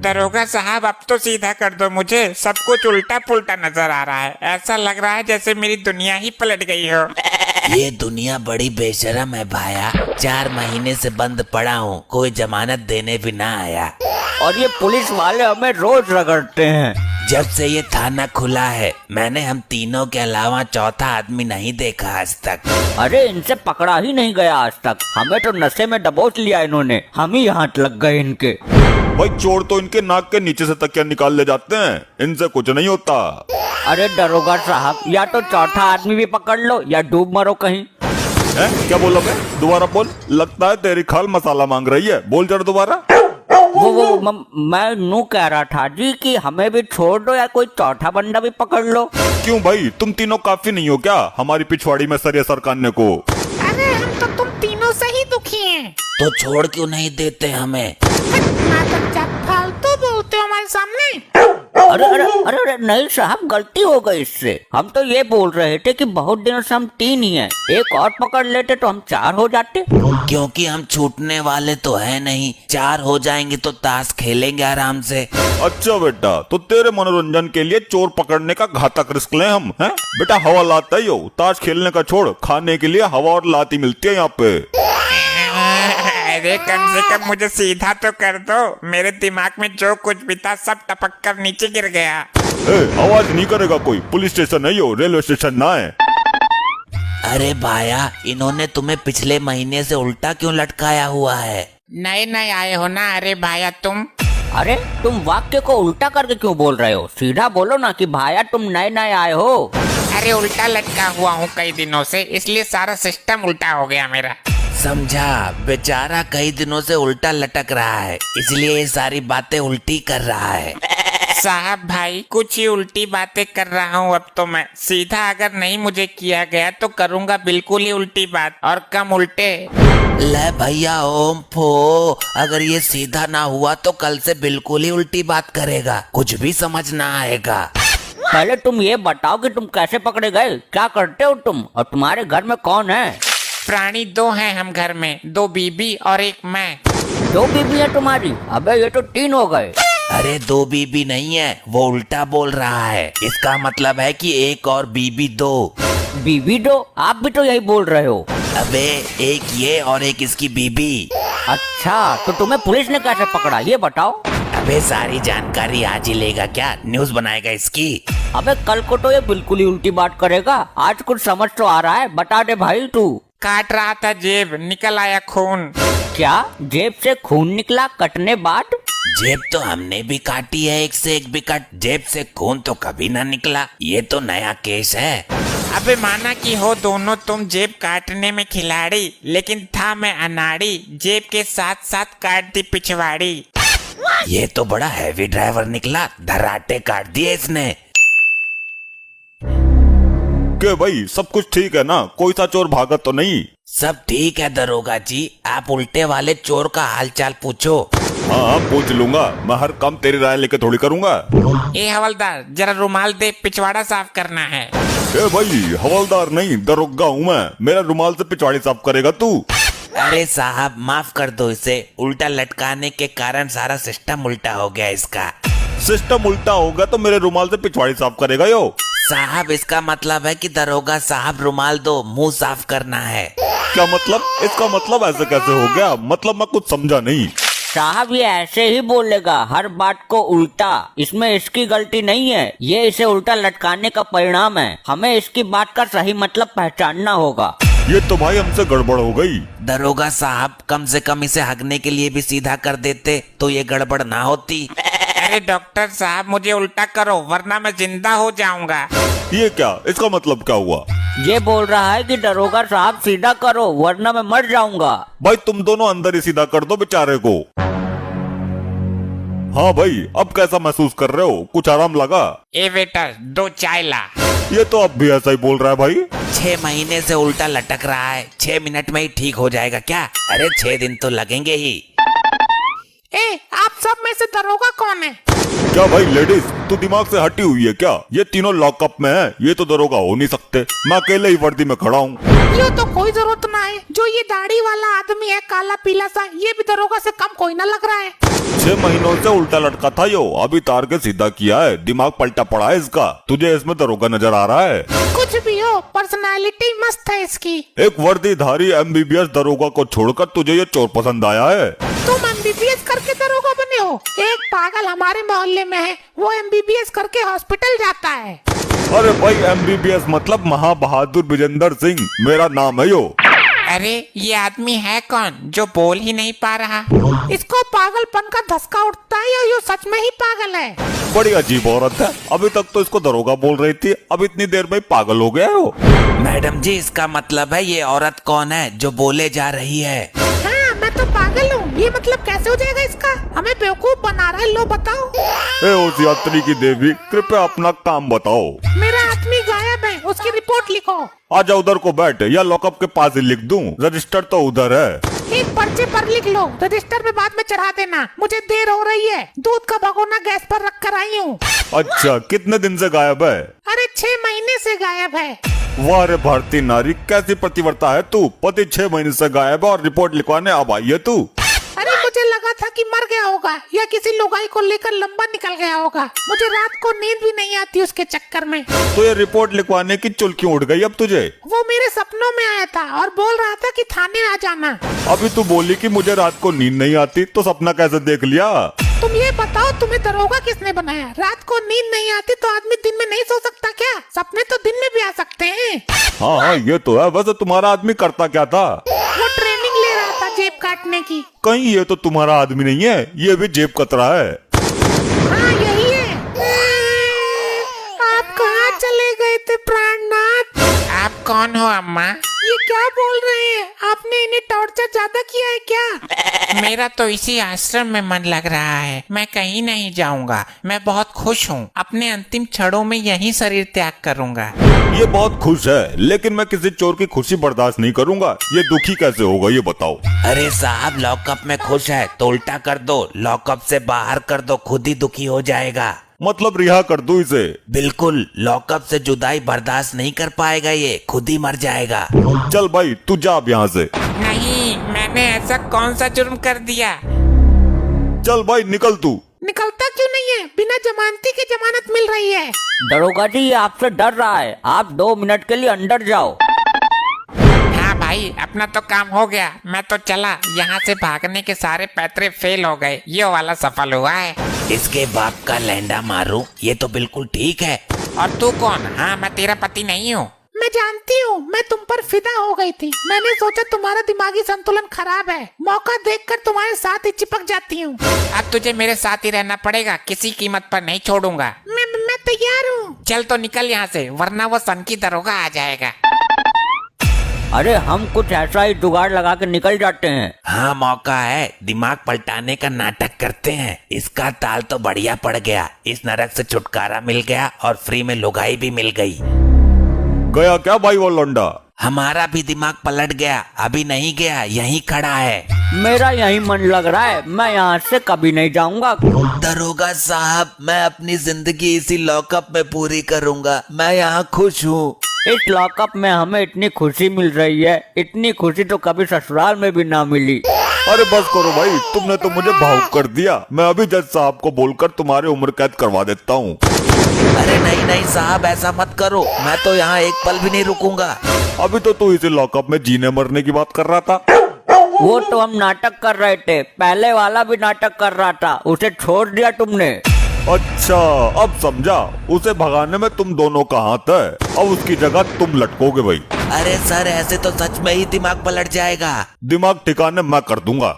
दरोगा साहब अब तो सीधा कर दो मुझे, सब कुछ उल्टा पुल्टा नजर आ रहा है। ऐसा लग रहा है जैसे मेरी दुनिया ही पलट गई हो। ये दुनिया बड़ी बेशरम है भाया। 4 महीने से बंद पड़ा हूँ, कोई जमानत देने भी ना आया। और ये पुलिस वाले हमें रोज रगड़ते हैं। जब से ये थाना खुला है मैंने हम तीनों के अलावा चौथा आदमी नहीं देखा आज तक। अरे इनसे पकड़ा ही नहीं गया आज तक। हमें तो नशे में दबोच लिया इन्होंने, हम ही हाथ लग गए इनके। भाई चोर तो इनके नाक के नीचे से तकिया निकाल ले जाते हैं, इनसे कुछ नहीं होता। अरे दरोगा साहब, या तो चौथा आदमी भी पकड़ लो या डूब मरो कहीं। क्या बोला मैं? दोबारा बोल। लगता है तेरी खाल मसाला मांग रही है, बोल जरा दोबारा। मैं नू कह रहा था जी कि हमें भी छोड़ दो या कोई चौथा बंदा भी पकड़ लो। क्यों भाई, तुम तीनों काफी नहीं हो क्या हमारी पिछवाड़ी में सरिया सरकाने को? अरे हम तो तुम तीनों से ही दुखी हैं। तो छोड़ क्यों नहीं देते हमें? फालतू बोलते हो हमारे सामने। अरे अरे अरे अरे नहीं साहब, गलती हो गई इससे। हम तो ये बोल रहे थे कि बहुत दिनों से हम 3 ही हैं, एक और पकड़ लेते तो हम 4 हो जाते। क्योंकि हम छूटने वाले तो है नहीं, 4 हो जाएंगे तो ताश खेलेंगे आराम से। अच्छा बेटा, तो तेरे मनोरंजन के लिए चोर पकड़ने का घातक रिस्क लें हम, हैं? बेटा हवा लाता ही हो, ताश खेलने का छोड़, खाने के लिए हवा और लाती मिलती है यहाँ पे। अरे कम से कम मुझे सीधा तो कर दो, मेरे दिमाग में जो कुछ भी था सब टपक कर नीचे गिर गया। आवाज नहीं करेगा कोई, पुलिस स्टेशन नहीं हो, रेलवे स्टेशन ना है। अरे भाया, इन्होंने तुम्हें पिछले महीने से उल्टा क्यों लटकाया हुआ है? नए नए आए हो ना? अरे भाया तुम। अरे तुम वाक्य को उल्टा करके क्यों बोल रहे हो? सीधा बोलो ना कि भाया तुम नए नए आए हो। अरे उल्टा लटका हुआ हूँ कई दिनों से, इसलिए सारा सिस्टम उल्टा हो गया मेरा। समझा, बेचारा कई दिनों से उल्टा लटक रहा है, इसलिए ये सारी बातें उल्टी कर रहा है। साहब भाई कुछ ही उल्टी बातें कर रहा हूँ अब तो मैं। सीधा अगर नहीं मुझे किया गया तो करूँगा बिल्कुल ही उल्टी बात, और कम उल्टे। ले भैया ओम फो, अगर ये सीधा ना हुआ तो कल से बिल्कुल ही उल्टी बात करेगा, कुछ भी समझ ना आएगा। पहले तुम ये बताओ कि तुम कैसे पकड़े गए, क्या करते हो तुम, और तुम्हारे घर में कौन है? प्राणी 2 हैं हम घर में, 2 बीबी और 1 मैं। 2 बीबी है तुम्हारी? अबे ये तो 3 हो गए। अरे 2 बीबी नहीं है, वो उल्टा बोल रहा है। इसका मतलब है कि 1 और बीबी 2। बीबी 2? आप भी तो यही बोल रहे हो। अबे 1 ये और 1 इसकी बीबी। अच्छा, तो तुम्हें पुलिस ने कैसे पकड़ा ये बताओ। अबे सारी जानकारी आज ही लेगा क्या? न्यूज़ बनाएगा इसकी? अबे कल को तो ये बिल्कुल ही उल्टी बात करेगा, आज कुछ समझ तो आ रहा है, बता दे भाई तू। काट रहा था जेब, निकल आया खून। क्या जेब से खून निकला कटने बाद? जेब तो हमने भी काटी है, 1 से 1 भी कट, जेब से खून तो कभी ना निकला, ये तो नया केस है। अबे माना कि हो दोनों तुम जेब काटने में खिलाड़ी, लेकिन था मैं अनाड़ी, जेब के साथ साथ काट दी पिछवाड़ी। ये तो बड़ा हैवी ड्राइवर निकला, धराटे काट दिए इसने। के भाई सब कुछ ठीक है ना? कोई सा चोर भागा तो नहीं? सब ठीक है दरोगा जी, आप उल्टे वाले चोर का हालचाल पूछो। हाँ पूछ लूंगा, मैं हर काम तेरी राय लेके थोड़ी करूंगा। ए हवलदार जरा रुमाल दे, पिछवाड़ा साफ करना है। ए भाई हवलदार नहीं, दरोगा हूँ मैं, मेरा रुमाल से पिछवाड़ी साफ करेगा तू? अरे साहब माफ कर दो इसे, उल्टा लटकाने के कारण सारा सिस्टम उल्टा हो गया इसका। सिस्टम उल्टा होगा तो मेरे रुमाल से पिछवाड़ी साफ करेगा यो? साहब इसका मतलब है कि दरोगा साहब रुमाल दो, मुंह साफ करना है। क्या मतलब? इसका मतलब ऐसे कैसे हो गया? मतलब मैं कुछ समझा नहीं। साहब ये ऐसे ही बोलेगा हर बात को उल्टा, इसमें इसकी गलती नहीं है, ये इसे उल्टा लटकाने का परिणाम है। हमें इसकी बात का सही मतलब पहचानना होगा। ये तो भाई हमसे गड़बड़ हो गई। दरोगा साहब कम से कम इसे हगने के लिए भी सीधा कर देते तो ये गड़बड़ ना होती। अरे डॉक्टर साहब मुझे उल्टा करो वरना मैं जिंदा हो जाऊंगा। ये क्या? इसका मतलब क्या हुआ? ये बोल रहा है कि दरोगा साहब सीधा करो वरना मैं मर जाऊंगा। भाई तुम दोनों अंदर ही सीधा कर दो बेचारे को। हाँ भाई अब कैसा महसूस कर रहे हो? कुछ आराम लगा? ए वेटर 2 चाय ला। ये तो अब भी ऐसा ही बोल रहा है भाई। 6 महीने से उल्टा लटक रहा है, 6 मिनट में ही ठीक हो जाएगा क्या? अरे 6 दिन तो लगेंगे ही। ए आप सब में से दरोगा कौन है? क्या भाई लेडीज तू दिमाग से हटी हुई है क्या? ये तीनों लॉकअप में है, ये तो दरोगा हो नहीं सकते, मैं अकेले ही वर्दी में खड़ा हूँ। ये तो कोई जरूरत ना है, जो ये दाढ़ी वाला आदमी है काला पीला सा, ये भी दरोगा से कम कोई ना लग रहा है। 6 महीनों से उल्टा लटका था यो, अभी तार के सीधा किया है, दिमाग पलटा पड़ा है इसका। तुझे इसमें दरोगा नजर आ रहा है? कुछ भी हो, पर्सनालिटी मस्त है इसकी। एक वर्दीधारी MBBS दरोगा को छोड़कर तुझे ये चोर पसंद आया है? तुम MBBS करके दरोगा बने हो? एक पागल हमारे मोहल्ले में है, वो MBBS करके हॉस्पिटल जाता है। अरे भाई, MBBS मतलब महाबहादुर विजेंद्र सिंह मेरा नाम है यो। अरे ये आदमी है कौन जो बोल ही नहीं पा रहा? इसको पागलपन का धसका उठता है या ये सच में ही पागल है? बड़ी अजीब औरत है, अभी तक तो इसको दरोगा बोल रही थी, अब इतनी देर में ही पागल हो गया हो। मैडम जी, इसका मतलब है ये औरत कौन है जो बोले जा रही है? हाँ, मैं तो पागल हूँ, ये मतलब कैसे हो जाएगा इसका? हमें बेवकूफ बना रहा है, लो बताओ। ए उस यात्री की देवी, कृपया अपना काम बताओ। मेरा आदमी गायब है, उसकी रिपोर्ट लिखो। आजा उधर को बैठ, या लॉकअप के पास ही लिख दूं, रजिस्टर तो उधर है। एक पर्चे पर लिख लो, रजिस्टर में बाद में चढ़ा देना। मुझे देर हो रही है, दूध का भगोना गैस पर रख कर आई हूँ। अच्छा, कितने दिन से गायब है? अरे 6 महीने से गायब है। वाह रे भारतीय नारी, कैसी प्रतिवर्ता है तू। पति 6 महीने से गायब है और रिपोर्ट लिखवाने अब आई है तू। अरे मुझे लगा था कि मर गया होगा या किसी लुगाई को लेकर लंबा निकल गया होगा। मुझे रात को नींद भी नहीं आती उसके चक्कर में। तो ये रिपोर्ट लिखवाने की चुल्की उड़ गई अब तुझे? वो मेरे सपनों में आया था और बोल रहा था कि थाने आ जाना। अभी तू बोली कि मुझे रात को नींद नहीं आती, तो सपना कैसे देख लिया? तुम ये बताओ, तुम्हें दरोगा किसने बनाया? रात को नींद नहीं आती तो आदमी दिन में नहीं सो सकता क्या? सपने तो दिन में भी आ सकते हैं। हाँ हाँ, ये तो है। वैसे तुम्हारा आदमी करता क्या था? वो ट्रेनिंग ले रहा था जेब काटने की। कहीं ये तो तुम्हारा आदमी नहीं है, ये भी जेब कतरा है। हाँ यही है। आप कहाँ चले गए थे प्राणनाथ? आप कौन हो अम्मा? ये क्या बोल रहे हैं? आपने इन्हें टॉर्चर ज्यादा किया है क्या? मेरा तो इसी आश्रम में मन लग रहा है, मैं कहीं नहीं जाऊंगा। मैं बहुत खुश हूँ, अपने अंतिम क्षणों में यही शरीर त्याग करूंगा। ये बहुत खुश है, लेकिन मैं किसी चोर की खुशी बर्दाश्त नहीं करूंगा। ये दुखी कैसे होगा ये बताओ? अरे साहब, लॉकअप में खुश है तो उल्टा कर दो, लॉकअप से बाहर कर दो, खुद ही दुखी हो जाएगा। मतलब रिहा कर दूं इसे? बिल्कुल, लॉकअप से जुदाई बर्दाश्त नहीं कर पाएगा, ये खुद ही मर जाएगा। चल भाई, तू जा अब यहाँ से। नहीं, मैंने ऐसा कौन सा जुर्म कर दिया? चल भाई, निकल तू। निकलता क्यों नहीं है? बिना जमानती के जमानत मिल रही है। दरोगा जी, ये आपसे डर रहा है, आप 2 मिनट के लिए अंदर जाओ। हाँ भाई, अपना तो काम हो गया, मैं तो चला। यहाँ से भागने के सारे पैतरे फेल हो गए, ये वाला सफल हुआ है। इसके बाप का लैंडा मारूं, ये तो बिल्कुल ठीक है। और तू कौन? हाँ, मैं तेरा पति नहीं हूँ। मैं जानती हूँ, मैं तुम पर फिदा हो गई थी। मैंने सोचा तुम्हारा दिमागी संतुलन खराब है, मौका देखकर तुम्हारे साथ ही चिपक जाती हूँ। अब तुझे मेरे साथ ही रहना पड़ेगा, किसी कीमत पर नहीं छोड़ूंगा। मैं तैयार हूँ। चल तो निकल यहाँ से, वरना वो सन की दरोगा आ जाएगा। अरे हम कुछ ऐसा ही जुगाड़ लगा के निकल जाते हैं। हाँ, मौका है, दिमाग पलटाने का नाटक करते हैं। इसका ताल तो बढ़िया पड़ गया, इस नरक से छुटकारा मिल गया और फ्री में लुगाई भी मिल गई। गया क्या भाई वो लौंडा? हमारा भी दिमाग पलट गया, अभी नहीं गया, यहीं खड़ा है। मेरा यही मन लग रहा है, मैं यहाँ से कभी नहीं जाऊंगा। दरोगा साहब, मैं अपनी जिंदगी इसी लॉकअप में पूरी करूंगा, मैं यहाँ खुश हूँ। इस लॉकअप में हमें इतनी खुशी मिल रही है, इतनी खुशी तो कभी ससुराल में भी ना मिली। अरे बस करो भाई, तुमने तो मुझे भावुक कर दिया। मैं अभी जज साहब को बोलकर तुम्हारी उम्र कैद करवा देता हूँ। अरे नहीं नहीं साहब, ऐसा मत करो, मैं तो यहाँ एक पल भी नहीं रुकूंगा। अभी तो तू इसी लॉकअप में जीने मरने की बात कर रहा था। वो तो हम नाटक कर रहे थे, पहले वाला भी नाटक कर रहा था, उसे छोड़ दिया तुमने। अच्छा, अब समझा, उसे भगाने में तुम दोनों का हाथ है, अब उसकी जगह तुम लटकोगे भाई। अरे सर, ऐसे तो सच में ही दिमाग पलट जाएगा। दिमाग ठिकाने मैं कर दूंगा।